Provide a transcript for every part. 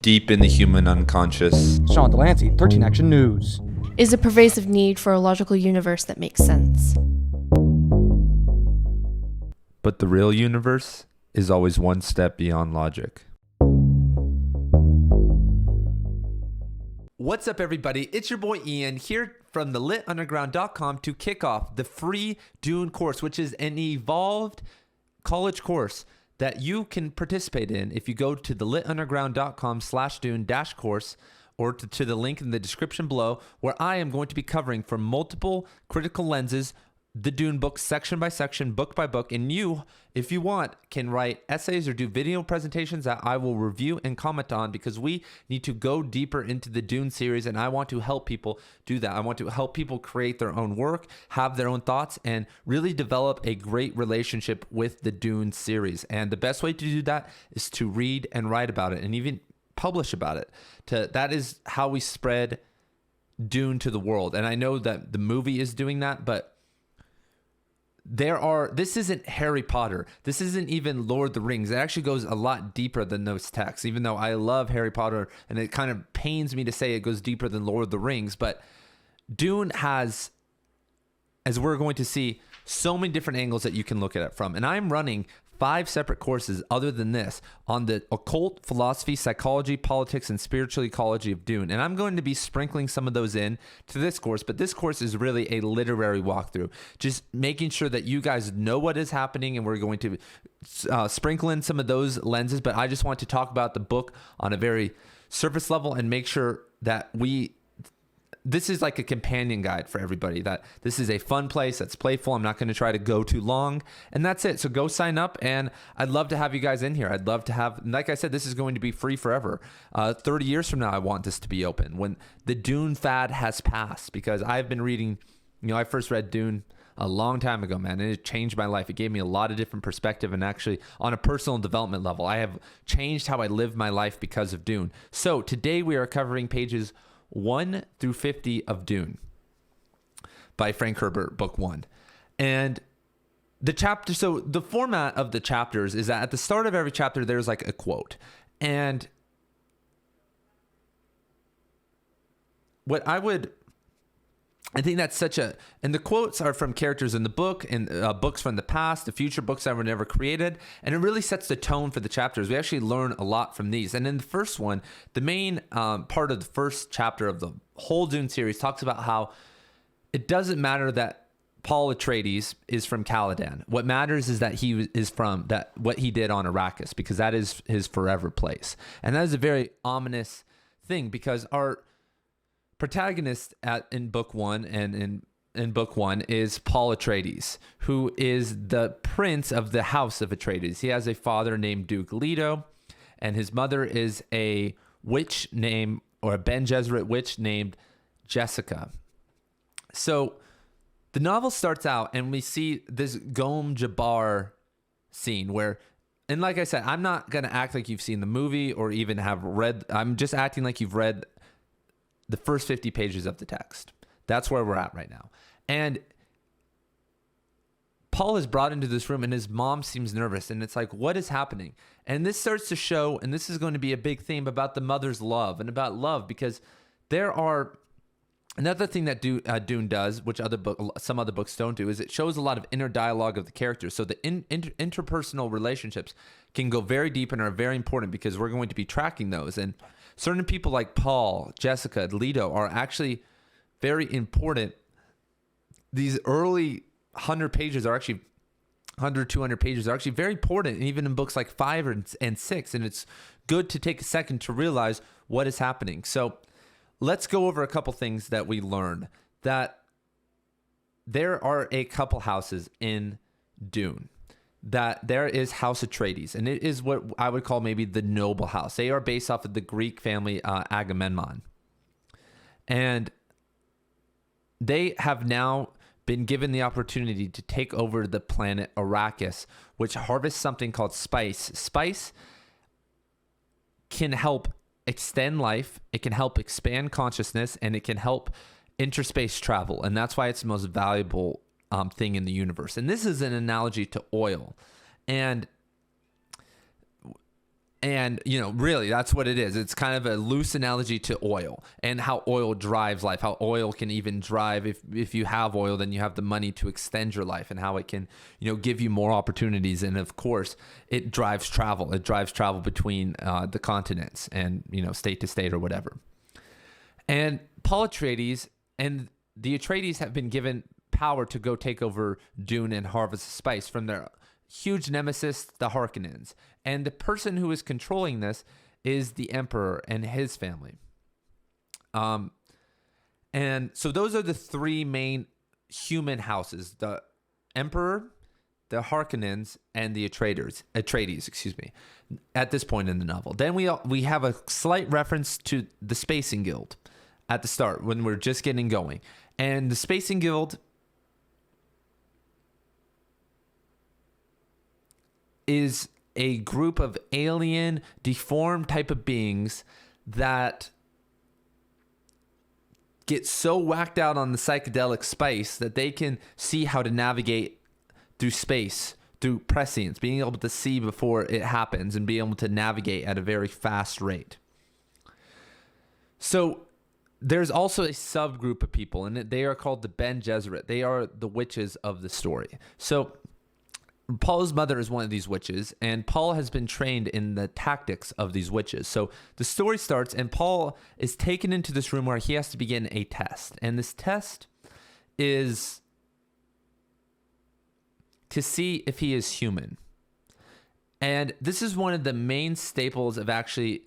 deep in the human unconscious. Sean Delancey, 13 Action News. Is a pervasive need for a logical universe that makes sense. But the real universe is always one step beyond logic. What's up, everybody? It's your boy Ian here from thelitunderground.com to kick off the free Dune course, which is an evolved college course that you can participate in if you go to thelitunderground.com/Dune-course or to the link in the description below, where I am going to be covering from multiple critical lenses the Dune book section by section, book by book, and you, if you want, can write essays or do video presentations that I will review and comment on, because we need to go deeper into the Dune series, and I want to help people do that. I want to help people create their own work, have their own thoughts, and really develop a great relationship with the Dune series. And the best way to do that is to read and write about it and even publish about it. That is how we spread Dune to the world. And I know that the movie is doing that, but this isn't Harry Potter. This isn't even Lord of the Rings. It actually goes a lot deeper than those texts, even though I love Harry Potter, and it kind of pains me to say it goes deeper than Lord of the Rings. But Dune has, as we're going to see, so many different angles that you can look at it from. And I'm running 5 separate courses other than this on the occult, philosophy, psychology, politics, and spiritual ecology of Dune. And I'm going to be sprinkling some of those in to this course, but this course is really a literary walkthrough, just making sure that you guys know what is happening, and we're going to sprinkle in some of those lenses. But I just want to talk about the book on a very surface level and make sure that this is like a companion guide for everybody, that this is a fun place that's playful. I'm not going to try to go too long, and that's it. So go sign up, and I'd love to have you guys in here. I'd love to have, like I said, this is going to be free forever. 30 years from now, I want this to be open when the Dune fad has passed, because I've been reading, I first read Dune a long time ago, man, and it changed my life. It gave me a lot of different perspective, and actually on a personal development level, I have changed how I live my life because of Dune. So today we are covering pages 1 through 50 of Dune by Frank Herbert, book 1. And the chapter, so the format of the chapters is that at the start of every chapter, there's like a quote. And I think that's and the quotes are from characters in the book and books from the past, the future books that were never created. And it really sets the tone for the chapters. We actually learn a lot from these. And in the first one, the main part of the first chapter of the whole Dune series talks about how it doesn't matter that Paul Atreides is from Caladan. What matters is that he is from what he did on Arrakis, because that is his forever place. And that is a very ominous thing, because our protagonist in book 1 and in book 1 is Paul Atreides, who is the prince of the house of Atreides. He has a father named Duke Leto, and his mother is a witch named, or a Bene Gesserit witch named Jessica. So the novel starts out and we see this Gom Jabbar scene where, and like I said, I'm not going to act like you've seen the movie or even have read, I'm just acting like you've read the first 50 pages of the text. That's where we're at right now. And Paul is brought into this room and his mom seems nervous, and it's like, what is happening? And this starts to show, and this is going to be a big theme about the mother's love and about love, because there are another thing that Dune does, which some other books don't do, is it shows a lot of inner dialogue of the characters. So the interpersonal relationships can go very deep and are very important, because we're going to be tracking those. And certain people like Paul, Jessica, Leto are actually very important. These early 100 pages are actually 100, 200 pages are actually very important, and even in books like 5 and 6. And it's good to take a second to realize what is happening. So let's go over a couple things that we learned. That there are a couple houses in Dune. That there is House Atreides, and it is what I would call maybe the noble house. They are based off of the Greek family Agamemnon. And they have now been given the opportunity to take over the planet Arrakis, which harvests something called spice. Spice can help extend life, it can help expand consciousness, and it can help interspace travel. And that's why it's the most valuable thing in the universe. And this is an analogy to oil. And And, really, that's what it is. It's kind of a loose analogy to oil and how oil drives life, how oil can even drive. If you have oil, then you have the money to extend your life, and how it can, give you more opportunities. And of course, it drives travel. It drives travel between the continents and, state to state or whatever. And Paul Atreides and the Atreides have been given power to go take over Dune and harvest the spice from their huge nemesis, the Harkonnens. And the person who is controlling this is the Emperor and his family. And so those are the three main human houses: the Emperor, the Harkonnens, and the Atreides, excuse me, at this point in the novel. Then we have a slight reference to the Spacing Guild at the start when we're just getting going. And the Spacing Guild is a group of alien, deformed type of beings that get so whacked out on the psychedelic spice that they can see how to navigate through space, through prescience, being able to see before it happens and being able to navigate at a very fast rate. So there's also a subgroup of people, and they are called the Ben Gesserit. They are the witches of the story. So Paul's mother is one of these witches, and Paul has been trained in the tactics of these witches. So the story starts, and Paul is taken into this room where he has to begin a test. And this test is to see if he is human. And this is one of the main staples of actually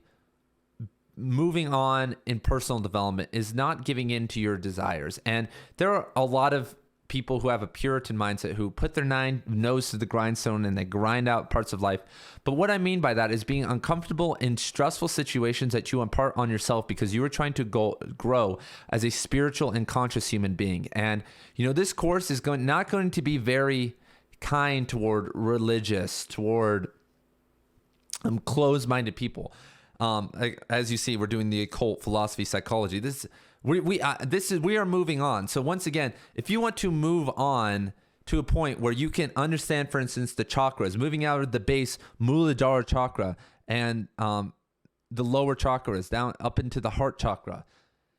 moving on in personal development, is not giving in to your desires. And there are a lot of people who have a Puritan mindset who put their nose to the grindstone and they grind out parts of life. But what I mean by that is being uncomfortable in stressful situations that you impart on yourself because you are trying to grow as a spiritual and conscious human being. And, this course is not going to be very kind toward religious, toward closed-minded people. As you see, we're doing the occult, philosophy, psychology. We are moving on. So once again, if you want to move on to a point where you can understand, for instance, the chakras, moving out of the base Muladhara chakra and the lower chakras down up into the heart chakra,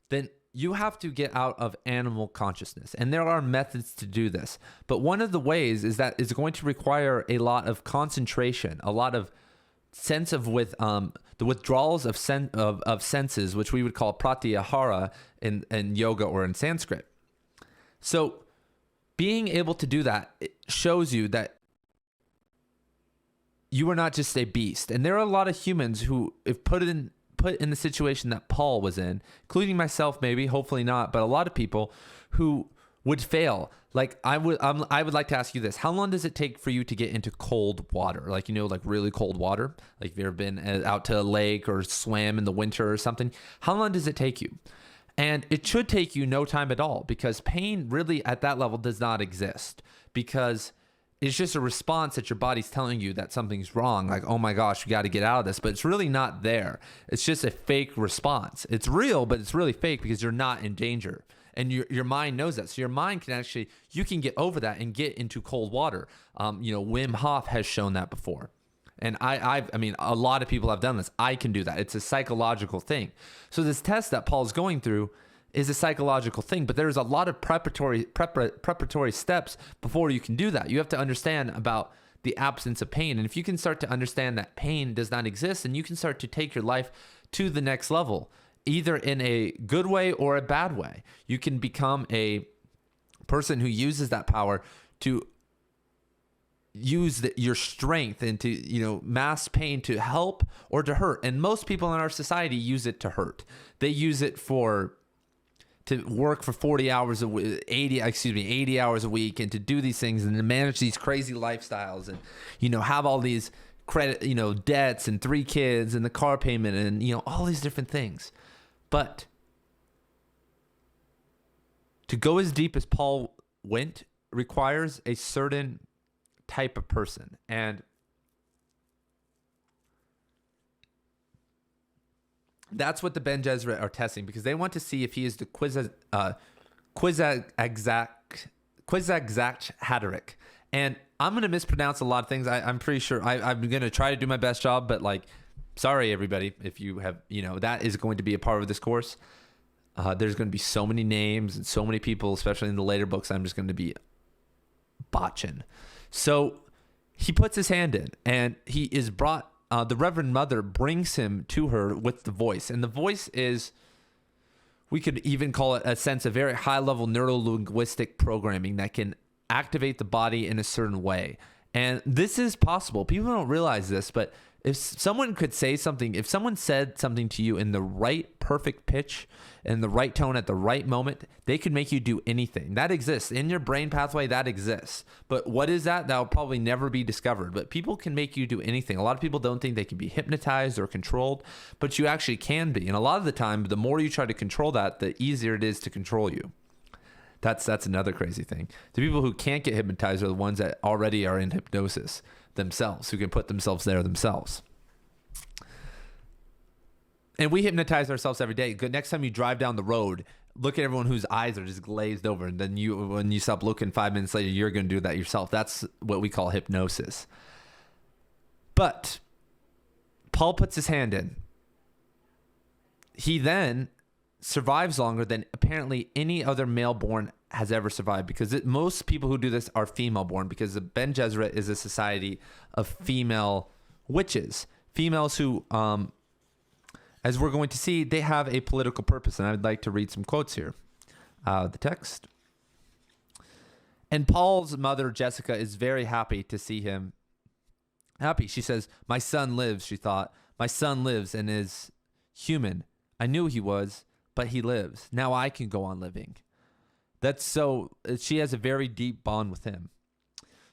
then you have to get out of animal consciousness. And there are methods to do this. But one of the ways is that it's going to require a lot of concentration, a lot of sense of the withdrawals of senses, which we would call pratyahara in yoga or in Sanskrit. So being able to do that, it shows you that you are not just a beast. And there are a lot of humans who, if put in the situation that Paul was in, including myself, maybe, hopefully not, but a lot of people who would fail. Like I would like to ask you this: how long does it take for you to get into cold water? Like really cold water. Like if you've ever been out to a lake or swam in the winter or something, how long does it take you? And it should take you no time at all, because pain really at that level does not exist, because it's just a response that your body's telling you that something's wrong. Like, oh my gosh, we got to get out of this, but it's really not there. It's just a fake response. It's real, but it's really fake because you're not in danger. And your mind knows that. So your mind can you can get over that and get into cold water. Wim Hof has shown that before. And I mean, a lot of people have done this. I can do that. It's a psychological thing. So this test that Paul's going through is a psychological thing, but there's a lot of preparatory steps before you can do that. You have to understand about the absence of pain. And if you can start to understand that pain does not exist, then you can start to take your life to the next level, either in a good way or a bad way. You can become a person who uses that power to use your strength and to, mass pain to help or to hurt. And most people in our society use it to hurt. They use it to work for 80 hours a week, and to do these things and to manage these crazy lifestyles and, have all these credit, debts and 3 kids and the car payment and, all these different things. But to go as deep as Paul went requires a certain type of person. And that's what the Ben Gesserit are testing, because they want to see if he is the Kwisatz Haderach. And I'm going to mispronounce a lot of things. I'm pretty sure I'm going to try to do my best job, but sorry, everybody, if you have, that is going to be a part of this course. There's going to be so many names and so many people, especially in the later books, I'm just going to be botching. So he puts his hand in, and he is brought, the Reverend Mother brings him to her with the voice. And the voice is, we could even call it a sense of very high-level neuro-linguistic programming that can activate the body in a certain way. And this is possible. People don't realize this, but if someone said something to you in the right perfect pitch and the right tone at the right moment, they could make you do anything. That exists in your brain pathway. That exists. But what is that? That will probably never be discovered. But people can make you do anything. A lot of people don't think they can be hypnotized or controlled, but you actually can be. And a lot of the time, the more you try to control that, the easier it is to control you. That's another crazy thing. The people who can't get hypnotized are the ones that already are in hypnosis themselves, who can put themselves there themselves. And we hypnotize ourselves every day. Good. Next time you drive down the road, look at everyone whose eyes are just glazed over, and then when you stop looking 5 minutes later, you're going to do that yourself. That's what we call hypnosis. But Paul puts his hand in. He then survives longer than apparently any other male born has ever survived, because most people who do this are female born, because the Ben Gesserit is a society of female witches, females who, as we're going to see, they have a political purpose. And I would like to read some quotes here out of the text. And Paul's mother, Jessica, is very happy to see him happy. She says, "My son lives," she thought. "My son lives and is human. I knew he was, but he lives. Now I can go on living." She has a very deep bond with him.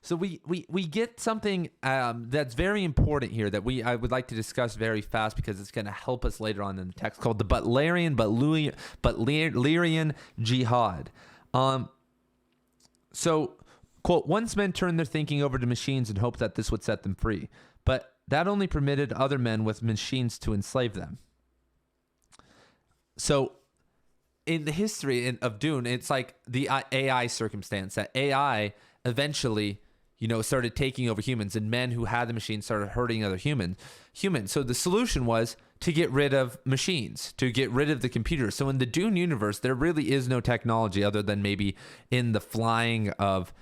So we get something that's very important here that I would like to discuss very fast, because it's going to help us later on in the text, called the Butlerian jihad. So, quote, "Once men turned their thinking over to machines and hoped that this would set them free, but that only permitted other men with machines to enslave them." So in the history of Dune, it's like the AI circumstance, that AI eventually, started taking over humans, and men who had the machines started hurting other humans. So the solution was to get rid of machines, to get rid of the computers. So in the Dune universe, there really is no technology other than maybe in the flying of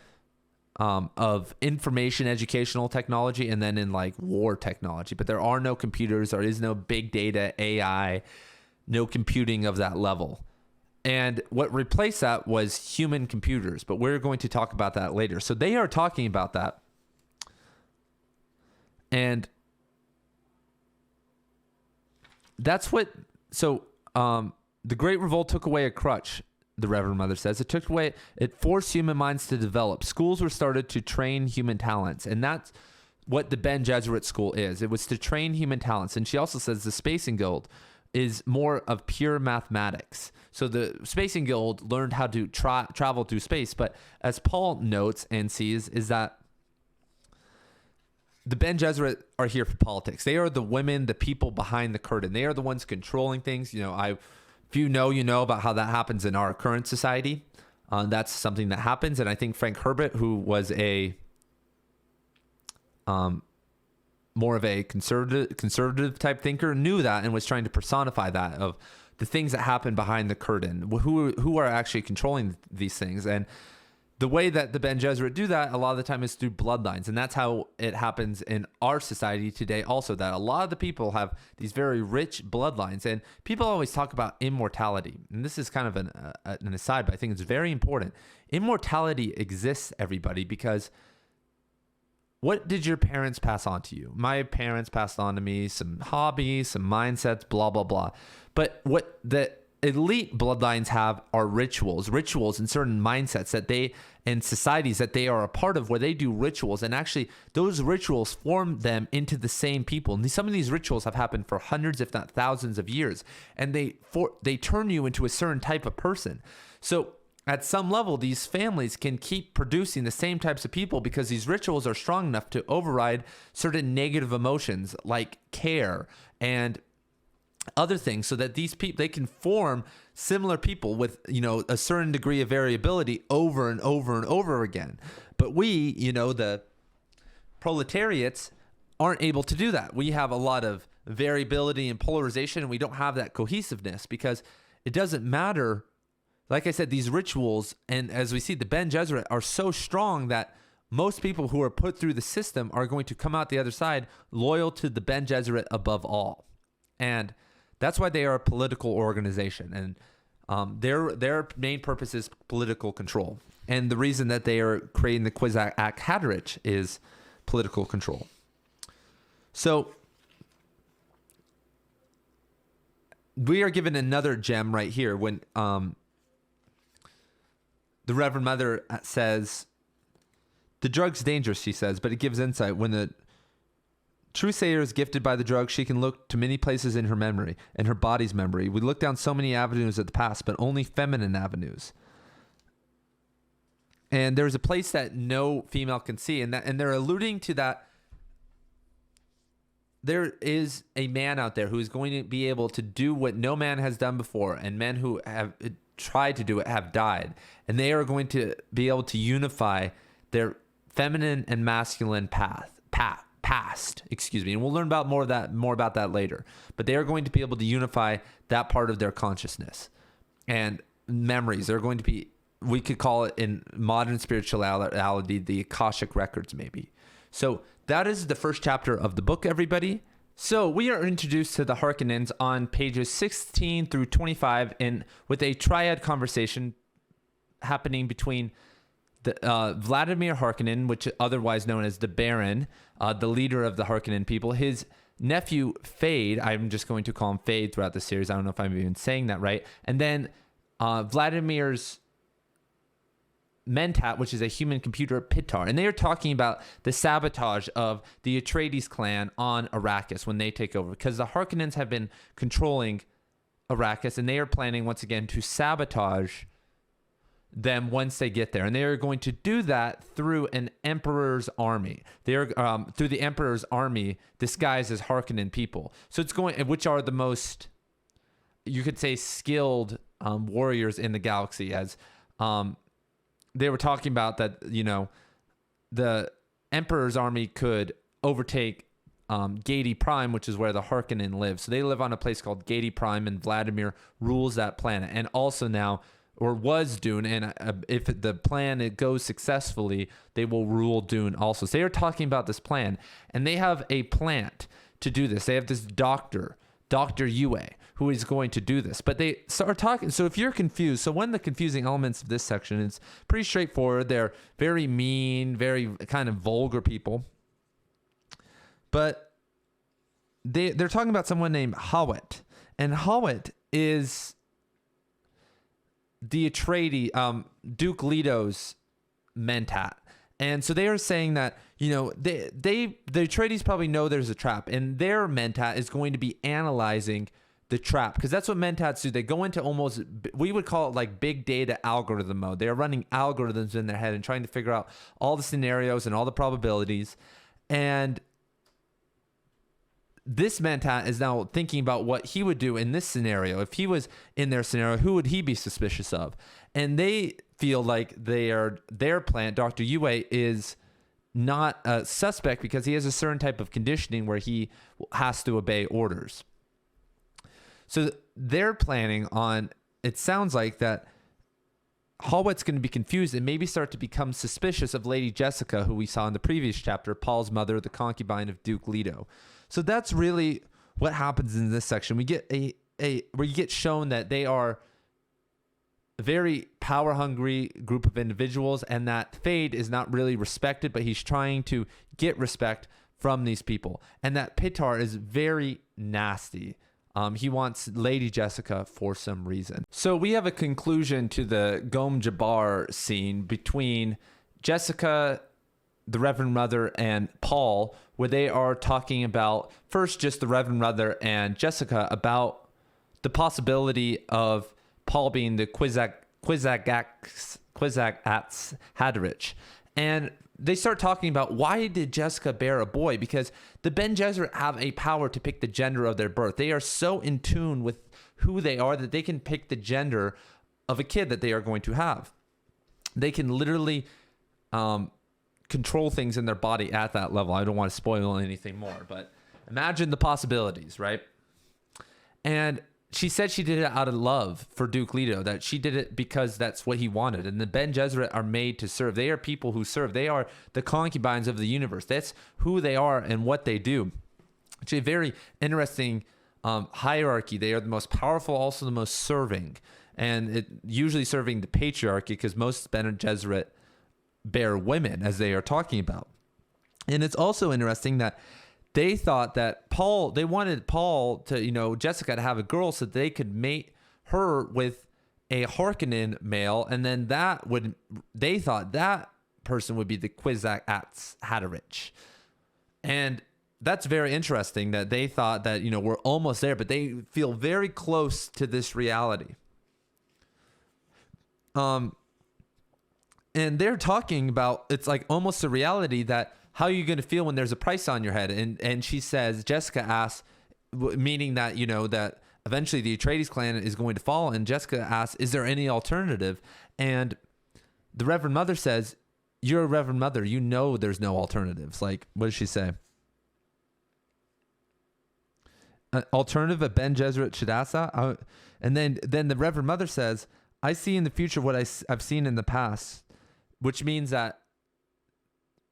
information educational technology, and then in like war technology. But there are no computers. There is no big data, AI, no computing of that level. And what replaced that was human computers, but we're going to talk about that later. So they are talking about that. And that's the Great Revolt took away a crutch, the Reverend Mother says. It forced human minds to develop. Schools were started to train human talents. And that's what the Ben Gesserit school is. It was to train human talents. And she also says the Spacing Guild is more of pure mathematics. So the Spacing Guild learned how to travel through space, but as Paul notes and sees, is that the Ben Gesserit are here for politics. They are the women, the people behind the curtain. They are the ones controlling things. If you know about how that happens in our current society. That's something that happens, and I think Frank Herbert, who was a more of a conservative type thinker, knew that and was trying to personify that, of the things that happen behind the curtain, who are actually controlling these things. And the way that the Ben Gesserit do that a lot of the time is through bloodlines. And that's how it happens in our society today also, that a lot of the people have these very rich bloodlines. And people always talk about immortality. And this is kind of an aside, but I think it's very important. Immortality exists, everybody, because what did your parents pass on to you? My parents passed on to me some hobbies, some mindsets, blah, blah, blah. But what the elite bloodlines have are rituals and certain mindsets and societies that they are a part of, where they do rituals. And actually, those rituals form them into the same people. And some of these rituals have happened for hundreds, if not thousands of years. And they turn you into a certain type of person. So at some level, these families can keep producing the same types of people because these rituals are strong enough to override certain negative emotions like care and other things, so that these people, they can form similar people with, a certain degree of variability over and over and over again. But we, the proletariats, aren't able to do that. We have a lot of variability and polarization, and we don't have that cohesiveness because it doesn't matter. Like I said, these rituals, and as we see, the Ben Gesserit are so strong that most people who are put through the system are going to come out the other side loyal to the Ben Gesserit above all. And that's why they are a political organization. And their main purpose is political control. And the reason that they are creating the Kwisatz Haderach is political control. So we are given another gem right here when the Reverend Mother says, the drug's dangerous, she says, but it gives insight. When the true Sayer is gifted by the drug, she can look to many places in her memory and her body's memory. We look down so many avenues at the past, but only feminine avenues. And there's a place that no female can see, and they're alluding to that. There is a man out there who is going to be able to do what no man has done before, and men who have tried to do it have died, and they are going to be able to unify their feminine and masculine past, and we'll learn about more about that later. But they are going to be able to unify that part of their consciousness and memories. They're going to be, we could call it in modern spirituality, the Akashic records, maybe. So that is the first chapter of the book, everybody. So we are introduced to the Harkonnens on pages 16 through 25, and with a triad conversation happening between the Vladimir Harkonnen, which is otherwise known as the Baron, the leader of the Harkonnen people, his nephew Fade. I'm just going to call him Fade throughout the series. I don't know if I'm even saying that right. And then Vladimir's Mentat, which is a human computer, Pitar. And they are talking about the sabotage of the Atreides clan on Arrakis when they take over, because the Harkonnens have been controlling Arrakis, and they are planning once again to sabotage them once they get there. And they are going to do that through an emperor's army. They are through the emperor's army disguised as Harkonnen people. So it's going, which are the most, you could say, skilled warriors in the galaxy, as they were talking about that, the Emperor's army could overtake Gadi Prime, which is where the Harkonnen live. So they live on a place called Gadi Prime, and Vladimir rules that planet. And also now, or was Dune, and if the plan it goes successfully, they will rule Dune also. So they are talking about this plan, and they have a plant to do this. They have this Dr. Yue, who is going to do this. But they start talking. So if you're confused, so one of the confusing elements of this section is pretty straightforward. They're very mean, very kind of vulgar people. But they're talking about someone named Hawat. And Hawat is the Atreides, Duke Leto's Mentat. And so they are saying that, the Atreides probably know there's a trap, and their Mentat is going to be analyzing the trap, because that's what Mentats do. They go into almost, we would call it like big data algorithm mode. They are running algorithms in their head and trying to figure out all the scenarios and all the probabilities. And this Mentat is now thinking about what he would do in this scenario. If he was in their scenario, who would he be suspicious of? And they feel like their plant, Dr. Yue, is not a suspect because he has a certain type of conditioning where he has to obey orders. So they're planning on, it sounds like that Hawat's going to be confused and maybe start to become suspicious of Lady Jessica, who we saw in the previous chapter, Paul's mother, the concubine of Duke Leto. So that's really what happens in this section. We get where you get shown that they are a very power-hungry group of individuals, and that Fade is not really respected, but he's trying to get respect from these people. And that Pitar is very nasty. He wants Lady Jessica for some reason. So we have a conclusion to the Gom Jabbar scene between Jessica, the Reverend Mother, and Paul, where they are talking about, first just the Reverend Mother and Jessica, about the possibility of Paul being the Kwisatz Haderach. And they start talking about, why did Jessica bear a boy? Because the Ben Gesserit have a power to pick the gender of their birth. They are so in tune with who they are that they can pick the gender of a kid that they are going to have. They can literally control things in their body at that level. I don't want to spoil anything more, but Imagine the possibilities, right? And she said she did it out of love for Duke Leto, that she did it because that's what he wanted. And the Ben Gesserit are made to serve. They are people who serve. They are the concubines of the universe. That's who they are and what they do. It's a very interesting hierarchy. They are the most powerful, also the most serving. And it usually serving the patriarchy, because most Ben Gesserit bear women, as they are talking about. And it's also interesting that they thought that they wanted Paul to, Jessica to have a girl so they could mate her with a Harkonnen male. And then they thought that person would be the Kwisatz Haderach. And that's very interesting that they thought that, we're almost there, but they feel very close to this reality. And they're talking about, it's like almost a reality that, how are you going to feel when there's a price on your head? And she says, Jessica asks, meaning that, that eventually the Atreides clan is going to fall. And Jessica asks, is there any alternative? And the Reverend Mother says, you're a Reverend Mother. You know there's no alternatives. Like, what does she say? Alternative a Ben Gesserit Shadasa? And then the Reverend Mother says, I see in the future what I've seen in the past, which means that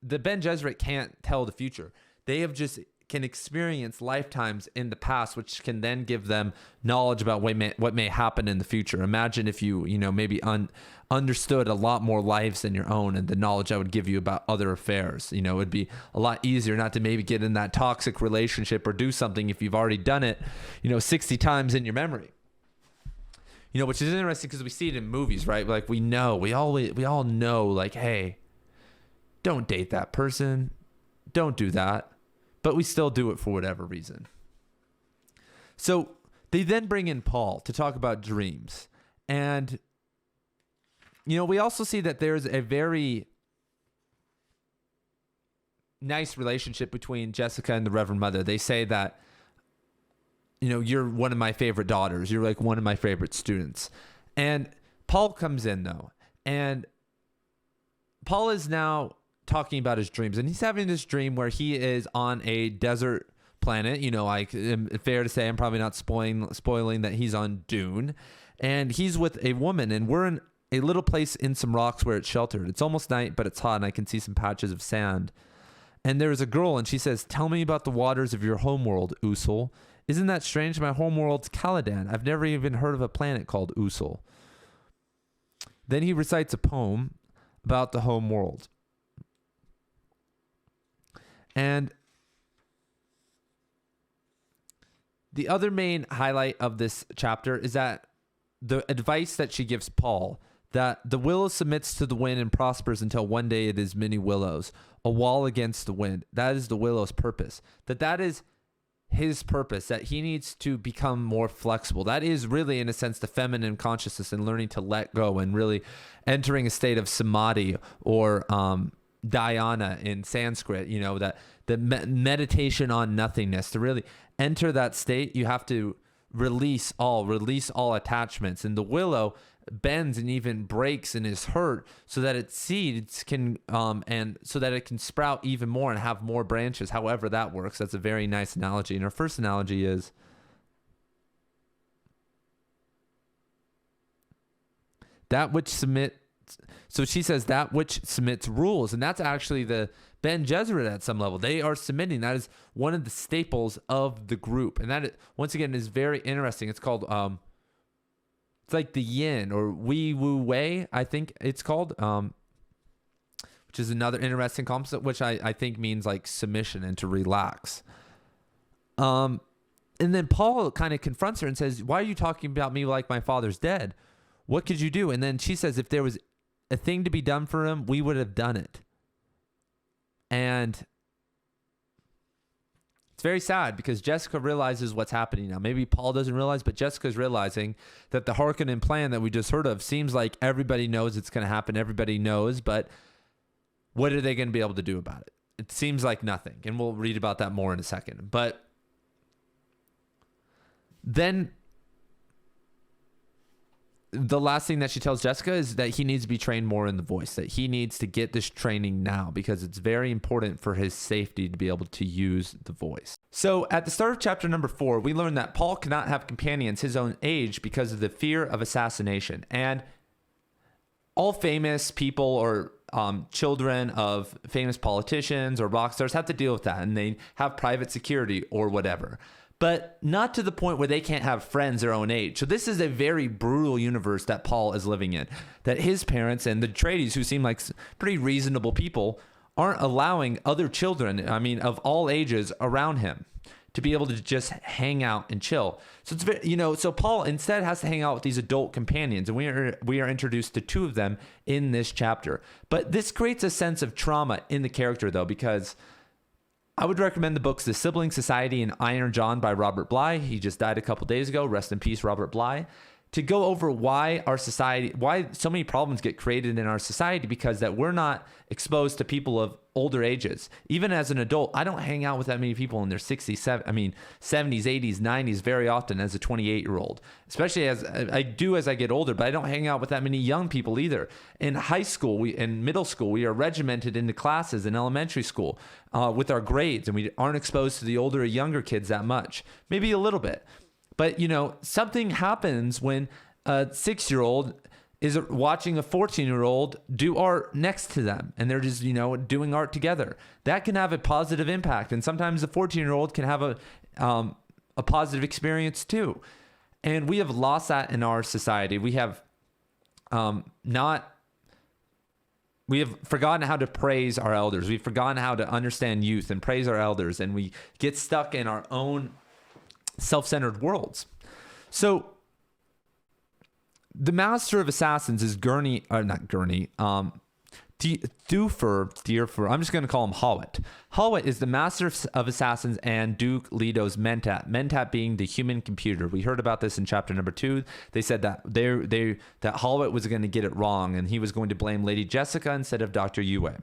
the Ben Gesserit can't tell the future. They have just can experience lifetimes in the past, which can then give them knowledge about what may happen in the future. Imagine if you maybe understood a lot more lives than your own, and the knowledge that would give you about other affairs. It would be a lot easier not to maybe get in that toxic relationship or do something if you've already done it, 60 times in your memory. Which is interesting because we see it in movies, right? Like we all know, like, hey, don't date that person. Don't do that. But we still do it for whatever reason. So they then bring in Paul to talk about dreams. And, we also see that there's a very nice relationship between Jessica and the Reverend Mother. They say that, you're one of my favorite daughters. You're like one of my favorite students. And Paul comes in, though. And Paul is now talking about his dreams, and he's having this dream where he is on a desert planet. Fair to say, I'm probably not spoiling that he's on Dune, and he's with a woman, and we're in a little place in some rocks where it's sheltered. It's almost night, but it's hot, and I can see some patches of sand. And there's a girl, and she says, tell me about the waters of your homeworld, Usul. Isn't that strange? My homeworld's Caladan. I've never even heard of a planet called Usul. Then he recites a poem about the homeworld. And the other main highlight of this chapter is that the advice that she gives Paul, that the willow submits to the wind and prospers until one day it is many willows, a wall against the wind. That is the willow's purpose. That is his purpose, that he needs to become more flexible. That is really, in a sense, the feminine consciousness and learning to let go and really entering a state of samadhi or dhyana in Sanskrit, that the meditation on nothingness. To really enter that state, you have to release all attachments. And the willow bends and even breaks and is hurt so that its seeds can and so that it can sprout even more and have more branches. However that works. That's a very nice analogy. And our first analogy is that which submit. So she says that which submits rules, and that's actually the Ben Gesserit at some level. They are submitting. That is one of the staples of the group, and that once again is very interesting. It's called it's like the yin or wei wu wei, I think it's called, which is another interesting concept, which I think means like submission and to relax. And then Paul kind of confronts her and says, "Why are you talking about me like my father's dead? What could you do?" And then she says, if there was a thing to be done for him, we would have done it. And it's very sad because Jessica realizes what's happening now. Maybe Paul doesn't realize, but Jessica's realizing that the Harkonnen plan that we just heard of seems like everybody knows it's going to happen. Everybody knows, but what are they going to be able to do about it? It seems like nothing. And we'll read about that more in a second. But then the last thing that she tells Jessica is that he needs to be trained more in the voice, that he needs to get this training now because it's very important for his safety to be able to use the voice. So at the start of chapter number 4, we learn that Paul cannot have companions his own age because of the fear of assassination. And all famous people or children of famous politicians or rock stars have to deal with that, and they have private security or whatever. But not to the point where they can't have friends their own age. So this is a very brutal universe that Paul is living in, that his parents and the Atreides, who seem like pretty reasonable people, aren't allowing other children, I mean, of all ages around him to be able to just hang out and chill. So it's very, so Paul instead has to hang out with these adult companions, and we are introduced to 2 of them in this chapter. But this creates a sense of trauma in the character, though, because I would recommend the books The Sibling Society and Iron John by Robert Bly. He just died a couple days ago. Rest in peace, Robert Bly. To go over why so many problems get created in our society because that we're not exposed to people of older ages. Even as an adult, I don't hang out with that many people in their 70s, 80s, 90s very often as a 28-year-old, especially as I do as I get older, but I don't hang out with that many young people either. In high school, in middle school, we are regimented into classes in elementary school with our grades, and we aren't exposed to the older or younger kids that much, maybe a little bit. But, something happens when a 6-year-old is watching a 14-year-old do art next to them, and they're just, doing art together. That can have a positive impact. And sometimes the 14-year-old can have a positive experience too. And we have lost that in our society. We have we have forgotten how to praise our elders. We've forgotten how to understand youth and praise our elders. And we get stuck in our own self-centered worlds. So the master of assassins is Dearfer. I'm just going to call him Hawat. Hawat is the master of assassins and Duke Leto's Mentat. Mentat being the human computer. We heard about this in chapter number 2. They said that that Hawat was going to get it wrong, and he was going to blame Lady Jessica instead of Dr. Yue.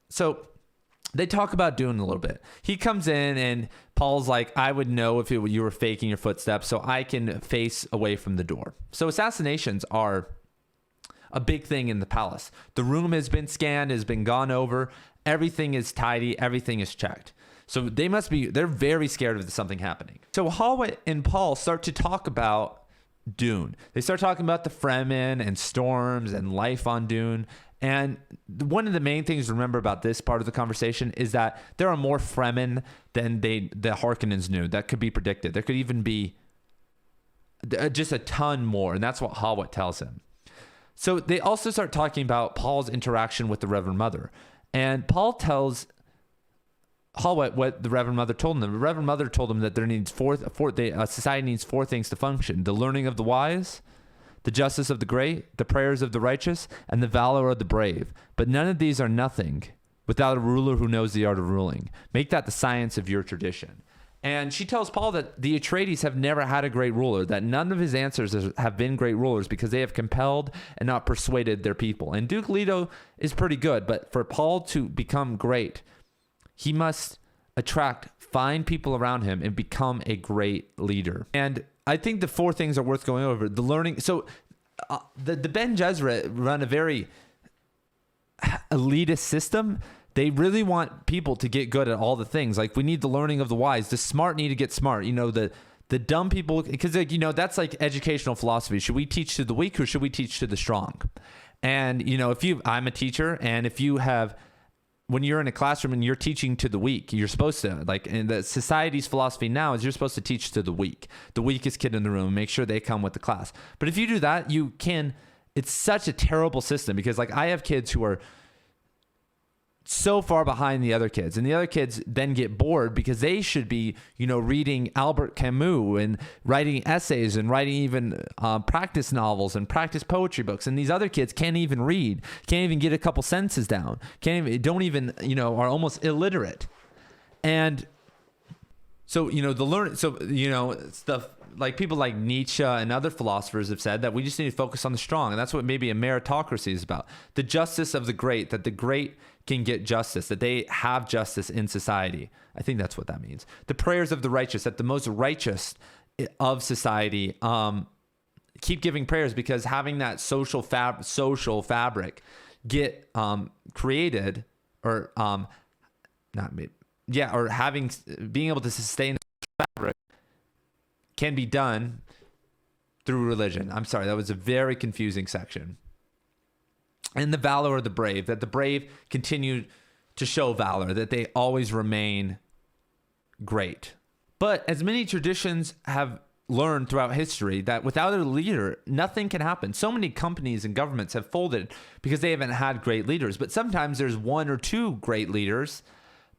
So they talk about Dune a little bit. He comes in and Paul's like, I would know if you were faking your footsteps, so I can face away from the door. So assassinations are a big thing in the palace. The room has been scanned, has been gone over. Everything is tidy. Everything is checked. So they're very scared of something happening. So Hawat and Paul start to talk about Dune. They start talking about the Fremen and storms and life on Dune. And one of the main things to remember about this part of the conversation is that there are more Fremen than the Harkonnens knew. That could be predicted. There could even be just a ton more. And that's what Hawat tells him. So they also start talking about Paul's interaction with the Reverend Mother. And Paul tells Hawat what the Reverend Mother told him. The Reverend Mother told him that society needs 4 things to function: the learning of the wise, the justice of the great, the prayers of the righteous, and the valor of the brave. But none of these are nothing without a ruler who knows the art of ruling. Make that the science of your tradition. And she tells Paul that the Atreides have never had a great ruler, that none of his answers have been great rulers because they have compelled and not persuaded their people. And Duke Leto is pretty good, but for Paul to become great, he must attract fine people around him and become a great leader. And I think the 4 things are worth going over. The learning. So the Ben Gesserit run a very elitist system. They really want people to get good at all the things. Like, we need the learning of the wise. The smart need to get smart. The dumb people, because that's like educational philosophy. Should we teach to the weak or should we teach to the strong? And I'm a teacher, and when you're in a classroom and you're teaching to the weak, you're supposed to, and the society's philosophy now is you're supposed to teach to the weakest kid in the room, make sure they come with the class. But if you do that, it's such a terrible system, because I have kids who are so far behind the other kids, and the other kids then get bored because they should be reading Albert Camus and writing essays and writing even practice novels and practice poetry books, and these other kids can't even read, can't even get a couple sentences down, are almost illiterate. And so stuff like people like Nietzsche and other philosophers have said that we just need to focus on the strong, and that's what maybe a meritocracy is about. The justice of the great, that the great can get justice, that they have justice in society. I think that's what that means. The prayers of the righteous, that the most righteous of society keep giving prayers, because having that social fabric get created, or or being able to sustain the fabric can be done through religion. I'm sorry, that was a very confusing section. And the valor of the brave, that the brave continue to show valor, that they always remain great. But as many traditions have learned throughout history, that without a leader, nothing can happen. So many companies and governments have folded because they haven't had great leaders. But sometimes there's one or two great leaders.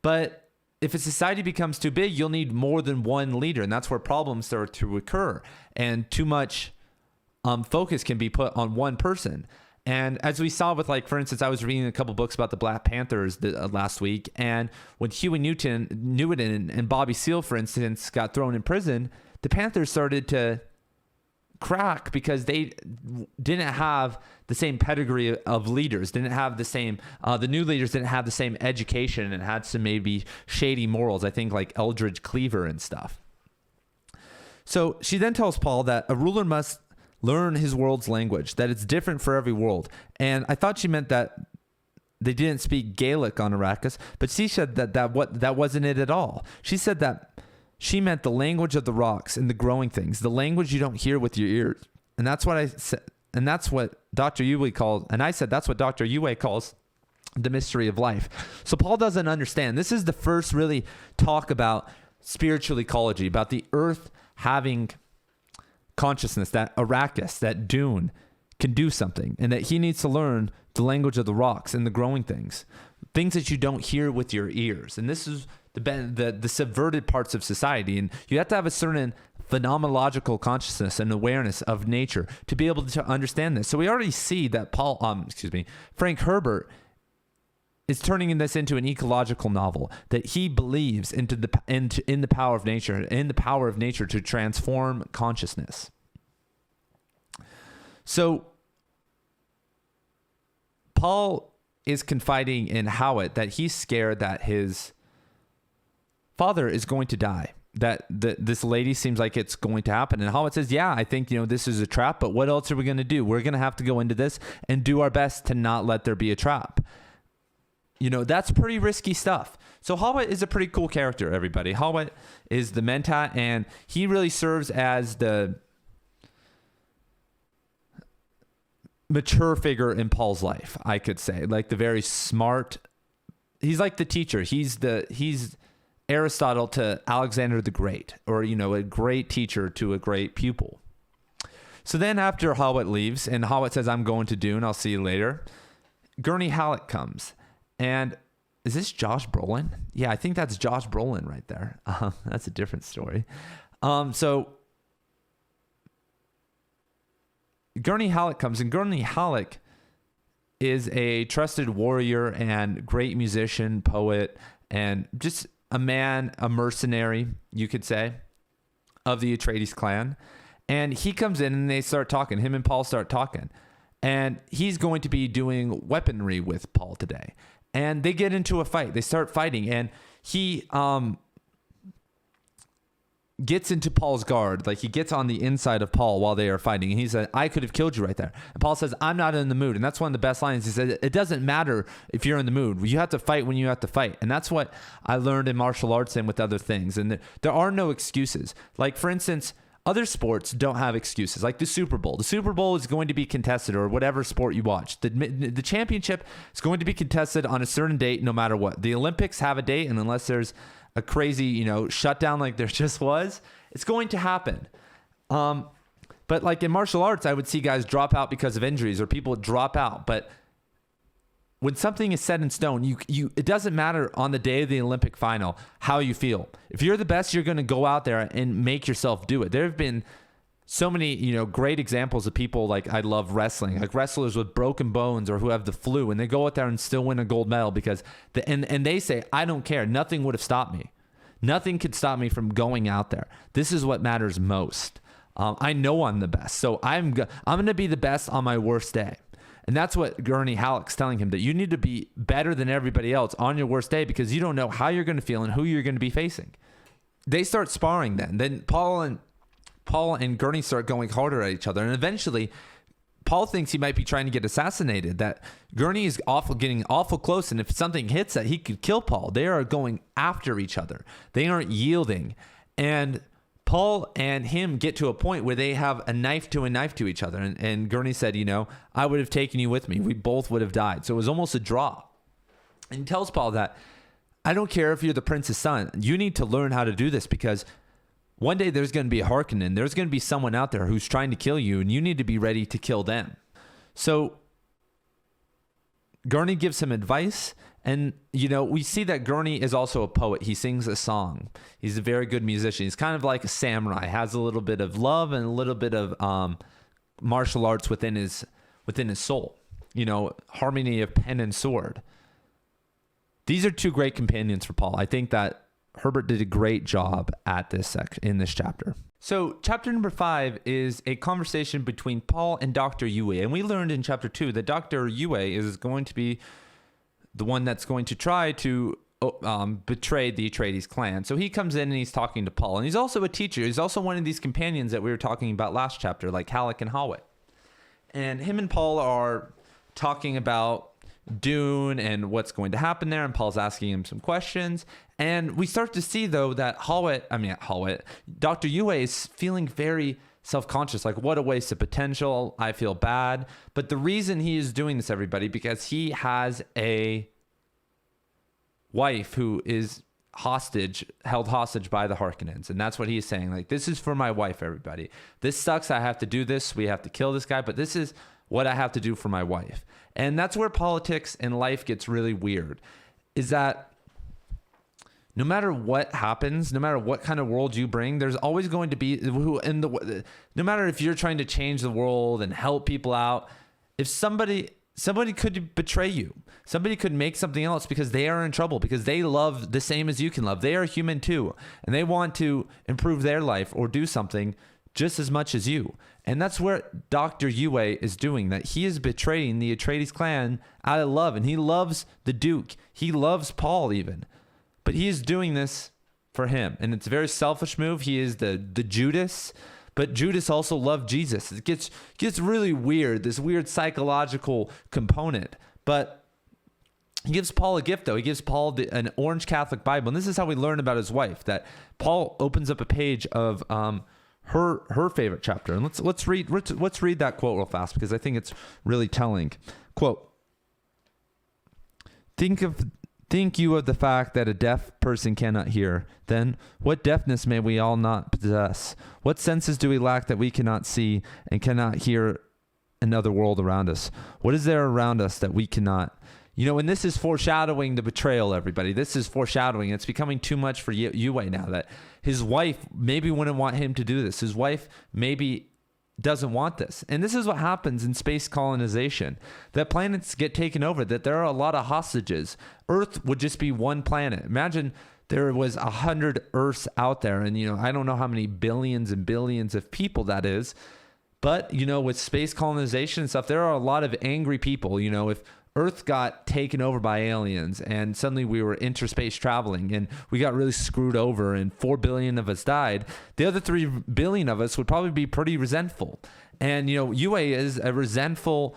But if a society becomes too big, you'll need more than one leader. And that's where problems start to occur. And too much focus can be put on one person. And as we saw with, like, for instance, I was reading a couple books about the Black Panthers last week. And when Huey Newton and Bobby Seale, for instance, got thrown in prison, the Panthers started to crack because they didn't have the same pedigree of leaders, didn't have the same, the new leaders didn't have the same education and had some maybe shady morals, I think like Eldridge Cleaver and stuff. So she then tells Paul that a ruler must learn his world's language, that it's different for every world. And I thought she meant that they didn't speak Gaelic on Arrakis, but she said that wasn't it at all. She said that she meant the language of the rocks and the growing things, the language you don't hear with your ears. And that's what I said. And that's what Dr. Yue calls, and I said that's what Dr. Yue calls the mystery of life. So Paul doesn't understand. This is the first really talk about spiritual ecology, about the earth having consciousness, that Arrakis, that Dune can do something, and that he needs to learn the language of the rocks and the growing things that you don't hear with your ears. And this is the subverted parts of society. And you have to have a certain phenomenological consciousness and awareness of nature to be able to understand this. So we already see that Frank Herbert is turning this into an ecological novel, that he believes in the power of nature, in the power of nature to transform consciousness. So Paul is confiding in Howitt that he's scared that his father is going to die, that this lady seems like it's going to happen. And Howitt says, yeah, I think, this is a trap, but what else are we going to do? We're going to have to go into this and do our best to not let there be a trap. That's pretty risky stuff. So Howitt is a pretty cool character, everybody. Howitt is the Mentat, and he really serves as the mature figure in Paul's life, I could say. Like the very smart, he's like the teacher. He's Aristotle to Alexander the Great, or, a great teacher to a great pupil. So then after Howitt leaves, and Howitt says, I'm going to Dune, I'll see you later, Gurney Halleck comes. And is this Josh Brolin? Yeah, I think that's Josh Brolin right there. That's a different story. So Gurney Halleck comes, and Gurney Halleck is a trusted warrior and great musician, poet, and just a mercenary, you could say, of the Atreides clan. And he comes in and they start talking. Him and Paul start talking. And he's going to be doing weaponry with Paul today. And they get into a fight. They start fighting. And he gets into Paul's guard. Like, he gets on the inside of Paul while they are fighting. And he said, I could have killed you right there. And Paul says, I'm not in the mood. And that's one of the best lines. He said, it doesn't matter if you're in the mood. You have to fight when you have to fight. And that's what I learned in martial arts and with other things. And there are no excuses. Like, for instance, other sports don't have excuses, like the Super Bowl. The Super Bowl is going to be contested, or whatever sport you watch. The championship is going to be contested on a certain date no matter what. The Olympics have a date, and unless there's a crazy, shutdown like there just was, it's going to happen. But like in martial arts, I would see guys drop out because of injuries, or people drop out. But when something is set in stone, it doesn't matter on the day of the Olympic final how you feel. If you're the best, you're going to go out there and make yourself do it. There have been so many, great examples of people, like, I love wrestling, like wrestlers with broken bones or who have the flu, and they go out there and still win a gold medal because and they say, I don't care. Nothing would have stopped me. Nothing could stop me from going out there. This is what matters most. I know I'm the best, so I'm going to be the best on my worst day. And that's what Gurney Halleck's telling him, that you need to be better than everybody else on your worst day because you don't know how you're going to feel and who you're going to be facing. They start sparring then. Then Paul Paul and Gurney start going harder at each other. And eventually, Paul thinks he might be trying to get assassinated, that Gurney is getting awful close. And if something hits that, he could kill Paul. They are going after each other. They aren't yielding. And Paul and him get to a point where they have a knife to each other. And Gurney said, I would have taken you with me. We both would have died. So it was almost a draw. And he tells Paul that, I don't care if you're the prince's son. You need to learn how to do this, because one day there's going to be a Harkonnen. There's going to be someone out there who's trying to kill you, and you need to be ready to kill them. So Gurney gives him advice. And, we see that Gurney is also a poet. He sings a song. He's a very good musician. He's kind of like a samurai, has a little bit of love and a little bit of martial arts within his soul. Harmony of pen and sword. These are two great companions for Paul. I think that Herbert did a great job at this section in this chapter. So chapter number 5 is a conversation between Paul and Dr. Yue. And we learned in chapter 2 that Dr. Yue is going to be the one that's going to try to betray the Atreides clan. So he comes in and he's talking to Paul. And he's also a teacher. He's also one of these companions that we were talking about last chapter, like Halleck and Hawit. And him and Paul are talking about Dune and what's going to happen there. And Paul's asking him some questions. And we start to see, though, that Dr. Yue is feeling very self-conscious, like, what a waste of potential. I feel bad. But the reason he is doing this, everybody, because he has a wife who is held hostage by the Harkonnens. And that's what he's saying. Like, this is for my wife, everybody. This sucks. I have to do this. We have to kill this guy. But this is what I have to do for my wife. And that's where politics and life gets really weird, is that no matter what happens, no matter what kind of world you bring, there's always going to be no matter if you're trying to change the world and help people out, if somebody could betray you, somebody could make something else because they are in trouble, because they love the same as you can love. They are human too, and they want to improve their life or do something just as much as you. And that's where Dr. Yue is doing that. He is betraying the Atreides clan out of love, and he loves the Duke. He loves Paul even. But he is doing this for him. And it's a very selfish move. He is the Judas, but Judas also loved Jesus. It gets really weird, this weird psychological component. But he gives Paul a gift, though. He gives Paul an orange Catholic Bible. And this is how we learn about his wife, that Paul opens up a page of her favorite chapter. And let's read that quote real fast, because I think it's really telling. Quote, Think you of the fact that a deaf person cannot hear? Then what deafness may we all not possess? What senses do we lack that we cannot see and cannot hear another world around us? What is there around us that we cannot? And this is foreshadowing the betrayal, everybody. This is foreshadowing. It's becoming too much for Yue now, that his wife maybe wouldn't want him to do this. His wife maybe doesn't want this. And this is what happens in space colonization, that planets get taken over, that there are a lot of hostages. Earth would just be one planet. Imagine there was 100 Earths out there, and I don't know how many billions and billions of people that is, but with space colonization and stuff, there are a lot of angry people. If Earth got taken over by aliens and suddenly we were interspace traveling and we got really screwed over and 4 billion of us died, the other 3 billion of us would probably be pretty resentful. And, Yue is a resentful,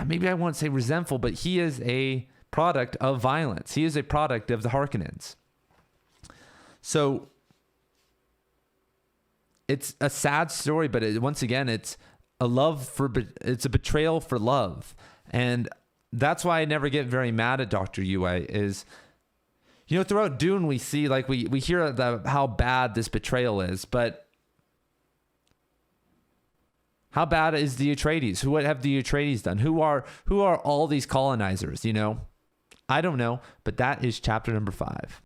maybe I won't say resentful, but he is a product of violence. He is a product of the Harkonnens. So it's a sad story, but once again, it's a betrayal for love. And that's why I never get very mad at Dr. Yue is, throughout Dune, we see, like, we hear how bad this betrayal is, but how bad is the Atreides? What have the Atreides done? Who are all these colonizers, I don't know, but that is chapter number 5.